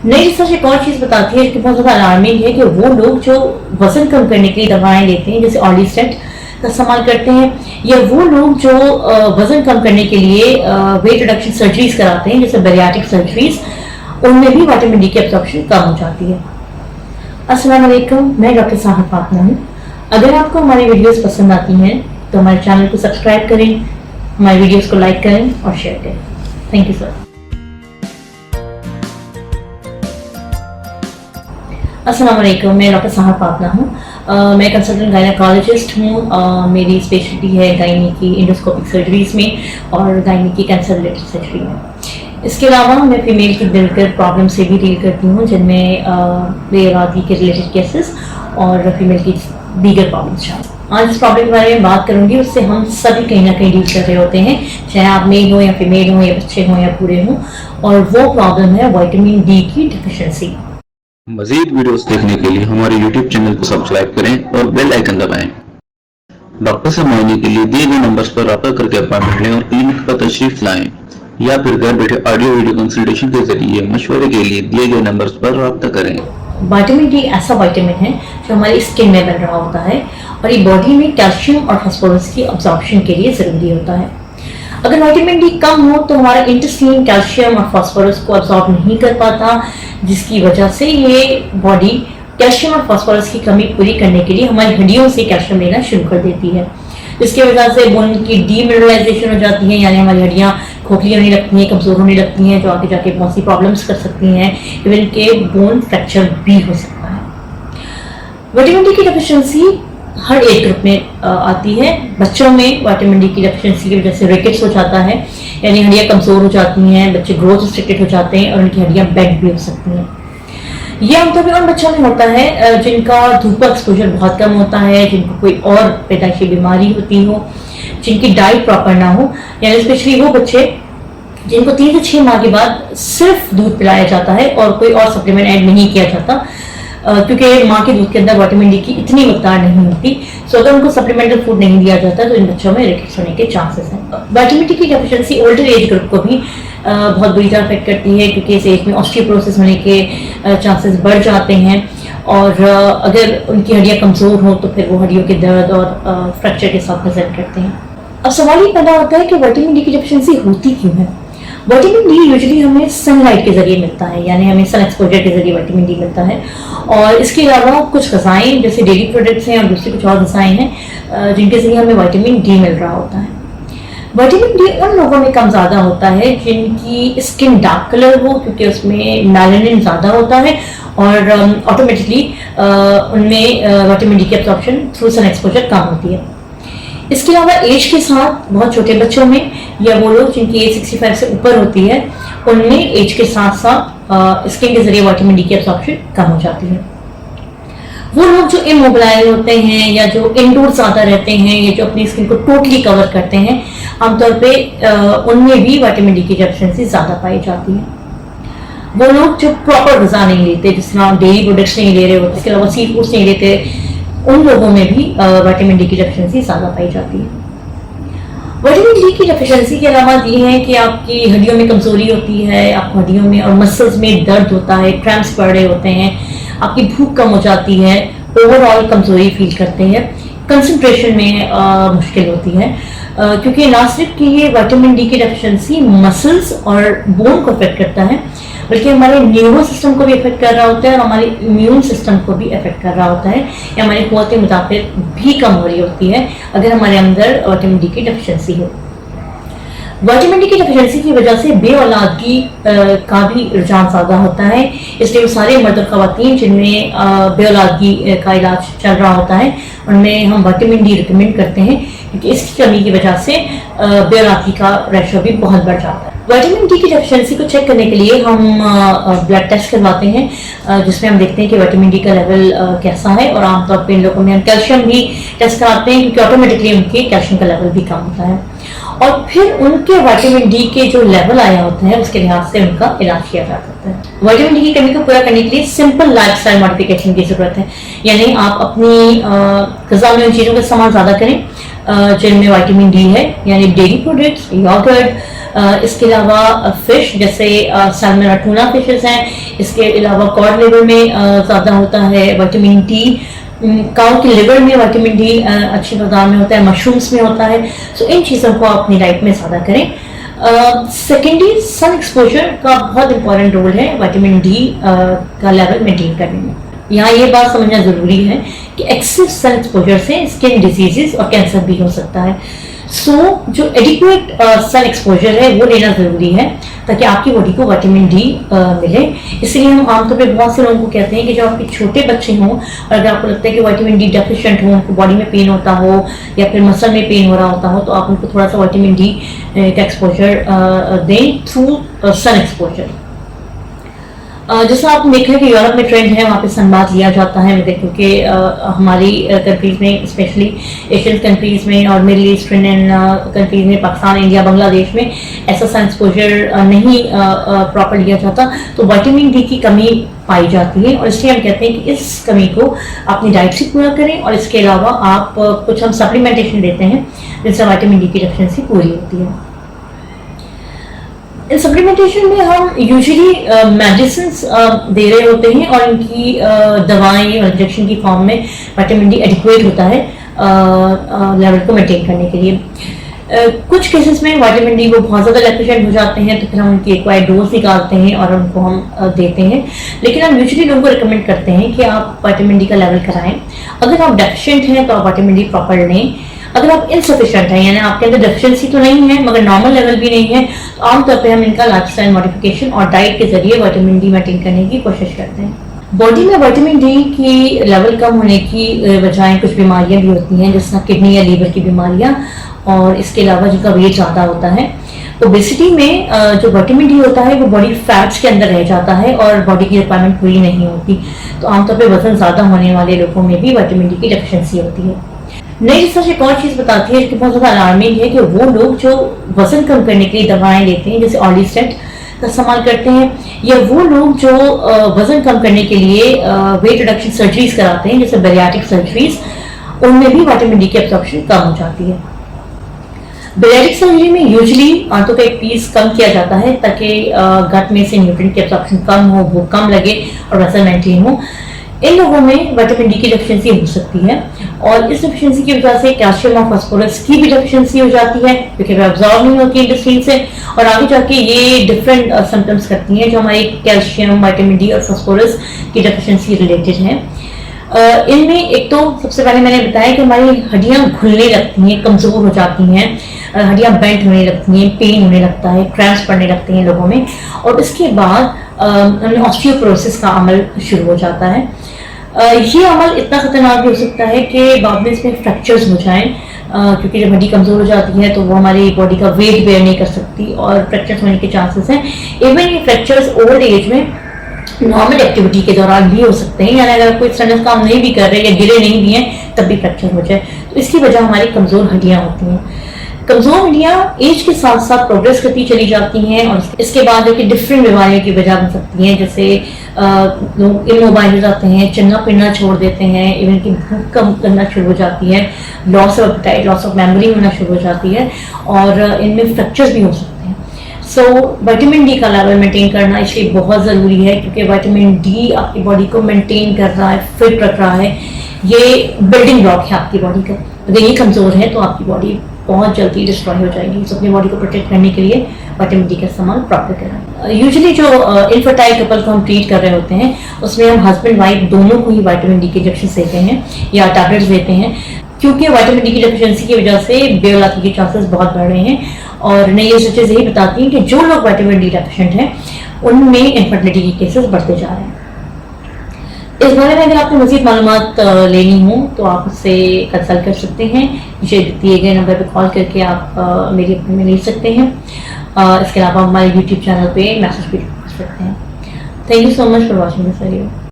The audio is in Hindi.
नई रिसर्च एक और चीज बताती है कि बहुत ज्यादा अलार्मिंग है कि वो लोग जो वजन कम करने के लिए दवाएं लेते हैं जैसे ऑर्लिस्टेट का इस्तेमाल करते हैं, या वो लोग जो वजन कम करने के लिए वेट रिडक्शन सर्जरीज कराते हैं जैसे बैरियाट्रिक सर्जरीज, उनमें भी विटामिन डी की एब्जॉर्प्शन कम हो जाती है। अस्सलाम वालेकुम, मैं डॉक्टर साहब फातिमा हूँ। अगर आपको हमारी वीडियोस पसंद आती हैं तो हमारे चैनल को सब्सक्राइब करें, हमारी वीडियोस को लाइक करें और शेयर करें। Thank you sir. अस्सलाम वालेकुम, मैं डॉक्टर साहब फातिमा हूँ। मैं कंसल्टेंट गायनेकोलॉजिस्ट हूँ। मेरी स्पेशलिटी है गायनी की इंडोस्कोपिक सर्जरीज में और गायनी की कैंसर रिलेटेड सर्जरी में। इसके अलावा मैं फीमेल की दिल प्रॉब्लम से भी डील करती हूँ, जिनमें बेऔलादी के रिलेटेड केसेस और फीमेल की दीगर प्रॉब्लम्स शामिल। आज इस प्रॉब्लम के बारे में बात करूंगी, उससे हम सभी कहीं ना कहीं डील कर रहे होते हैं, चाहे आप मेल हो या फीमेल हो या बच्चे हो या बूढ़े हो, और वो प्रॉब्लम है विटामिन डी की डिफिशिएंसी। मजीद वीडियोस देखने के लिए हमारे YouTube चैनल को सब्सक्राइब करें और बेल आइकन दबाएं। डॉक्टर से मिलने के लिए दिए गए नंबर्स पर रब्ता करके अपॉइंटमेंट लें और क्लिनिक पर तशरीफ लाएं, या फिर घर बैठे ऑडियो वीडियो कंसल्टेशन के जरिए मशवरे के लिए दिए गए नंबर्स पर रब्ता करें। विटामिन डी ऐसा विटामिन है जो हमारी स्किन में बन रहा होता है और ये बॉडी में कैल्शियम और फास्फोरस की अब्जॉर्प्शन के लिए जरूरी होता है। अगर विटामिन डी कम हो तो हमारा इंटेस्टाइन कैल्शियम और फास्फोरस को अब्सॉर्ब नहीं कर पाता, जिसकी वजह से ये बॉडी कैल्शियम और फास्फोरस की कमी पूरी करने के लिए हमारी हड्डियों से कैल्शियम लेना शुरू कर देती है, जिसकी वजह से बोन की डीमिनरलाइजेशन हो जाती है, यानी हमारी हड्डियां खोखली होने लगती हैं, कमजोर होने लगती हैं, जो आगे जाके बहुत सी प्रॉब्लम्स कर सकती हैं। इवन के बोन फ्रैक्चर भी हो सकता है। विटामिन डी की डेफिशिएंसी हर एज ग्रुप में आती है। बच्चों में विटामिन डी की डेफिशिएंसी की वजह से रिकेट्स हो जाता है, यानी हड्डियां कमजोर हो जाती हैं, बच्चे ग्रोथ रिस्ट्रिक्टेड हो जाते हैं और उनकी हड्डियां बेंड भी हो सकती हैं। ये आमतौर पर उन बच्चों में होता है जिनका धूप एक्सपोजर बहुत कम होता है, जिनको कोई और पैदाइशी बीमारी होती हो, जिनकी डाइट प्रॉपर ना हो, यानी स्पेशली वो बच्चे जिनको 3 से 6 माह के बाद सिर्फ दूध पिलाया जाता है और कोई और सप्लीमेंट ऐड नहीं किया जाता, क्योंकि माँ के दूध के अंदर विटामिन डी की इतनी मकदार नहीं होती। सो अगर उनको सप्लीमेंटल फूड नहीं दिया जाता तो इन बच्चों में रिकेट्स होने के चांसेस हैं। विटामिन डी की डेफिशिएंसी ओल्डर एज ग्रुप को भी बहुत बुरी तरह अफेक्ट करती है, क्योंकि इस एज में ऑस्टियोपोरोसिस होने के चांसेस बढ़ जाते हैं, और अगर उनकी हड्डियां कमजोर हो तो फिर वो हड्डियों के दर्द और फ्रैक्चर के साथ प्रेजेंट करते हैं। अब सवाल ये पैदा होता है कि विटामिन डी की डेफिशिएंसी होती क्यों है। विटामिन डी यूजुअली हमें सनलाइट के जरिए मिलता है, यानी हमें सन एक्सपोजर के जरिए विटामिन डी मिलता है, और इसके अलावा कुछ गज़ाएं जैसे डेयरी प्रोडक्ट्स हैं और दूसरी कुछ और गज़ाएं हैं जिनके जरिए हमें विटामिन डी मिल रहा होता है। विटामिन डी उन लोगों में कम ज़्यादा होता है जिनकी स्किन डार्क कलर हो, क्योंकि उसमें मेलानिन ज़्यादा होता है और ऑटोमेटिकली उनमें विटामिन डी की एब्जॉर्प्शन थ्रू सन एक्सपोजर कम होती है। इसके अलावा एज के साथ बहुत छोटे बच्चों में या वो लोग जिनकी एज 65 से ऊपर होती है, उनमें एज के साथ साथ स्किन के जरिए विटामिन डी की एब्जॉर्प्शन कम हो जाती है। वो लोग जो इमोबिलाइज होते हैं या जो इंडोर ज्यादा रहते हैं या जो अपनी स्किन को टोटली कवर करते हैं, आमतौर पे उनमें भी विटामिन डी की डेफिशिएंसी ज्यादा पाई जाती है। वो लोग जो प्रॉपर ग़िज़ा नहीं लेते, जिस तरह डेयरी प्रोडक्ट्स नहीं ले रहे होते, इसके अलावा सी फूड्स नहीं लेते, उन लोगों में भी विटामिन डी की डेफिशिएंसी ज्यादा पाई जाती है। विटामिन डी की डेफिशिएंसी के अलावा ये है कि आपकी हड्डियों में कमजोरी होती है, आपको हड्डियों में और मसल्स में दर्द होता है, क्रैम्प्स पड़ रहे होते हैं, आपकी भूख कम हो जाती है, ओवरऑल कमजोरी फील करते हैं, कंसंट्रेशन में मुश्किल होती है, क्योंकि ना सिर्फ कि ये विटामिन डी की डेफिशिएंसी मसल्स और बोन को अफेक्ट करता है, बल्कि हमारे न्यूरो सिस्टम को भी अफेक्ट कर रहा होता है और हमारे इम्यून सिस्टम को भी अफेक्ट कर रहा होता है, या हमारी क़ुव्वत मुदाफ़अत भी कम हो रही होती है अगर हमारे अंदर विटामिन डी की डेफिशिएंसी हो। विटामिन डी की डेफिशिएंसी की वजह से बेऔलादगी का भी रुझान ज़्यादा होता है, इसलिए वो सारे मर्द और ख़वातीन जिनमें बेऔलादगी का इलाज चल रहा होता है, उनमें हम विटामिन डी रिकमेंड करते हैं, क्योंकि इसकी कमी की वजह से बेऔलादगी का रेशो भी बहुत बढ़ जाता है। विटामिन डी की डेफिशिएंसी को चेक करने के लिए हम ब्लड टेस्ट करवाते हैं, जिसमें हम देखते हैं कि विटामिन डी का लेवल कैसा है, और आमतौर पर इन लोगों में हम कैल्शियम भी टेस्ट कराते हैं, क्योंकि ऑटोमेटिकली उनके कैल्शियम का लेवल भी कम होता है, और फिर उनके विटामिन डी के जो लेवल आया होता है उसके लिहाज से उनका इलाज किया जा सकता है। विटामिन डी की कमी को पूरा करने के लिए सिंपल लाइफस्टाइल मॉडिफिकेशन की जरूरत है, यानी आप अपनी ग़िज़ा में उन चीज़ों का इस्तेमाल ज़्यादा करें जिनमें विटामिन डी है, यानी डेयरी प्रोडक्ट्स, योगर्ट, इसके अलावा फिश जैसे सैल्मन और टूना फिशेस हैं। इसके अलावा कॉड लिवर में ज़्यादा होता है विटामिन डी, काऊ के लिवर में विटामिन डी अच्छी तादाद में होता है, मशरूम्स में होता है। सो इन चीज़ों को अपनी डाइट में ज़्यादा करें। सेकेंडरी सन एक्सपोजर का बहुत इंपॉर्टेंट रोल है विटामिन डी का लेवल मेंटेन करने में। यहाँ ये बात समझना ज़रूरी है कि एक्सेस सन एक्सपोजर से स्किन डिजीजेस और कैंसर भी हो सकता है। सो जो एडिक्वेट सन एक्सपोजर है वो लेना ज़रूरी है ताकि आपकी बॉडी को विटामिन डी मिले। इसलिए हम आमतौर पे बहुत से लोगों को कहते हैं कि जो आपके छोटे बच्चे हों और अगर आपको लगता है कि विटामिन डी डेफिशिएंट हो, उनको बॉडी में पेन होता हो या फिर मसल में पेन हो रहा होता हो, तो आप उनको थोड़ा सा विटामिन डी का एक्सपोजर दें थ्रू सन एक्सपोजर। जैसा आप देख रहे हैं कि यूरोप में ट्रेंड है, वहाँ पे सनबाथ लिया जाता है। क्योंकि हमारी कंट्रीज में, स्पेशली एशियन कंट्रीज में और मिडिल ईस्टर्न कंट्रीज में, पाकिस्तान, इंडिया, बांग्लादेश में ऐसा सन एक्सपोजर नहीं प्रॉपर लिया जाता, तो विटामिन डी की कमी पाई जाती है। और इसलिए हम कहते हैं कि इस कमी को अपनी डाइट से पूरा करें। और इसके अलावा आप कुछ हम सप्लीमेंटेशन देते हैं जिससे विटामिन डी की डेफिशिएंसी पूरी होती है। इन सप्लीमेंटेशन में हम यूजुअली मेडिसिन दे रहे होते हैं और इनकी दवाएं और इंजेक्शन की फॉर्म में विटामिन डी एडिक्वेट होता है लेवल को मेंटेन करने के लिए। कुछ केसेस में विटामिन डी वो बहुत ज़्यादा डेफिशिएंट हो जाते हैं, तो फिर हम उनकी एक्वायर्ड डोज निकालते हैं और उनको हम देते हैं। लेकिन हम यूजुअली लोगों को रिकमेंड करते हैं कि आप विटामिन डी का लेवल कराएं। अगर आप डेफिशिएंट हैं तो आप विटामिन डी प्रॉपर लें। अगर आप इनसफिशिएंट हैं, यानी आपके अंदर डेफिशिएंसी तो नहीं है मगर नॉर्मल लेवल भी नहीं है, तो आमतौर पे हम इनका लाइफस्टाइल मॉडिफिकेशन और डाइट के जरिए विटामिन डी मेंटेन करने की कोशिश करते हैं। बॉडी में विटामिन डी की लेवल कम होने की वजह कुछ बीमारियां भी होती हैं, जैसे किडनी या लीवर की बीमारियां, और इसके अलावा जिनका वेट ज़्यादा होता है। ओबेसिटी में जो विटामिन डी होता है वो बॉडी फैट्स के अंदर रह जाता है और बॉडी की रिक्वायरमेंट पूरी नहीं होती, तो आमतौर पर वजन ज़्यादा होने वाले लोगों में भी विटामिन डी की डेफिशिएंसी होती है। नई रिसर्च एक और चीज़ बताती है कि बहुत ज़्यादा अलार्मिंग है कि वो लोग जो वजन कम करने के लिए दवाएं लेते हैं, जैसे ऑर्लिस्टेट का इस्तेमाल करते हैं, या वो लोग जो वजन कम करने के लिए वेट रिडक्शन सर्जरीज कराते हैं, जैसे बैरियाट्रिक सर्जरीज, उनमें भी विटामिन डी की एब्जॉर्प्शन कम हो जाती है। बैरियाट्रिक सर्जरी में यूजुअली आंतों का एक पीस कम किया जाता है ताकि गट में से न्यूट्रिएंट की एब्जॉर्प्शन कम हो, भूख कम लगे और वजन मेंटेन हो। इन लोगों में विटामिन डी की डेफिशिएंसी हो सकती है और इस डेफिशिएंसी की वजह से कैल्शियम और फास्फोरस की भी डेफिशिएंसी हो जाती है, क्योंकि वे अब्जॉर्ब नहीं होती इंटेस्टाइन से, और आगे जाके ये डिफरेंट सिम्टम्स करती हैं जो हमारे कैल्शियम, विटामिन डी और फास्फोरस की डेफिशिएंसी रिलेटेड है। इनमें एक तो सबसे पहले मैंने बताया कि हमारी हड्डियां घुलने लगती हैं, कमजोर हो जाती हैं, हड्डियां बेंट होने लगती हैं, पेन होने लगता है, क्रैम्प्स पड़ने लगते हैं लोगों में, और इसके बाद ऑस्टियोपोरोसिस का अमल शुरू हो जाता है। ये अमल इतना खतरनाक भी हो सकता है कि बाद में इसमें फ्रैक्चर्स हो जाएं, क्योंकि जब हड्डी कमजोर हो जाती है तो वो हमारी बॉडी का वेट बेयर नहीं कर सकती और फ्रैक्चर्स होने के चांसेस हैं। इवन ये फ्रैक्चर्स ओल्ड एज में नॉर्मल एक्टिविटी के दौरान भी हो सकते हैं, यानी अगर कोई स्ट्रेंथ काम नहीं भी कर रहे या गिरे नहीं भी हैं तब भी फ्रैक्चर हो जाए, तो इसकी वजह हमारी कमजोर हड्डियां होती हैं। कमजोर हड्डियां एज के साथ साथ प्रोग्रेस करती चली जाती हैं और इसके बाद जो कि डिफरेंट बीमारियों की वजह बन सकती हैं, जैसे लोग इमोबाइल हो जाते हैं, चलना फिरना छोड़ देते हैं, इवन की भूख कम करना शुरू हो जाती है, loss of appetite, loss of memory होना शुरू हो जाती है, और इनमें फ्रैक्चर्स भी हो सकते हैं। सो विटामिन डी का लेवल मेंटेन करना इसलिए बहुत ज़रूरी है, क्योंकि विटामिन डी आपकी बॉडी को मेंटेन कर रहा है, फिट रख रहा है, ये बिल्डिंग ब्लॉक है आपकी बॉडी का। अगर ये कमज़ोर है तो आपकी बॉडी बहुत जल्दी डिस्ट्रॉय हो जाएगी। तो अपनी बॉडी को प्रोटेक्ट करने के लिए विटामिन डी का इस्तेमाल प्रॉपर करें। यूजुअली जो इनफर्टाइल कपल को हम ट्रीट कर रहे होते हैं उसमें हम हस्बैंड वाइफ दोनों को ही विटामिन डी के इंजेक्शन देते हैं या टैबलेट्स देते हैं, क्योंकि विटामिन डी की डेफिशिएंसी की वजह से बेऔलादी के चांसेस बहुत बढ़ रहे हैं। और नई रिसर्चेस यही बताती हैं कि जो लोग विटामिन डी डेफिशिएंट हैं उनमें इनफर्टिलिटी के केसेस बढ़ते जा रहे हैं। इस बारे में अगर आपको मज़ीद मालूमात लेनी हो तो आप उससे कंसल्ट कर सकते हैं, नीचे दिए गए नंबर पर कॉल करके आप मेरी अपॉइंटमेंट ले सकते हैं। इसके अलावा हमारे यूट्यूब चैनल पे मैसेज भी कर सकते हैं। Thank you so much for watching this video.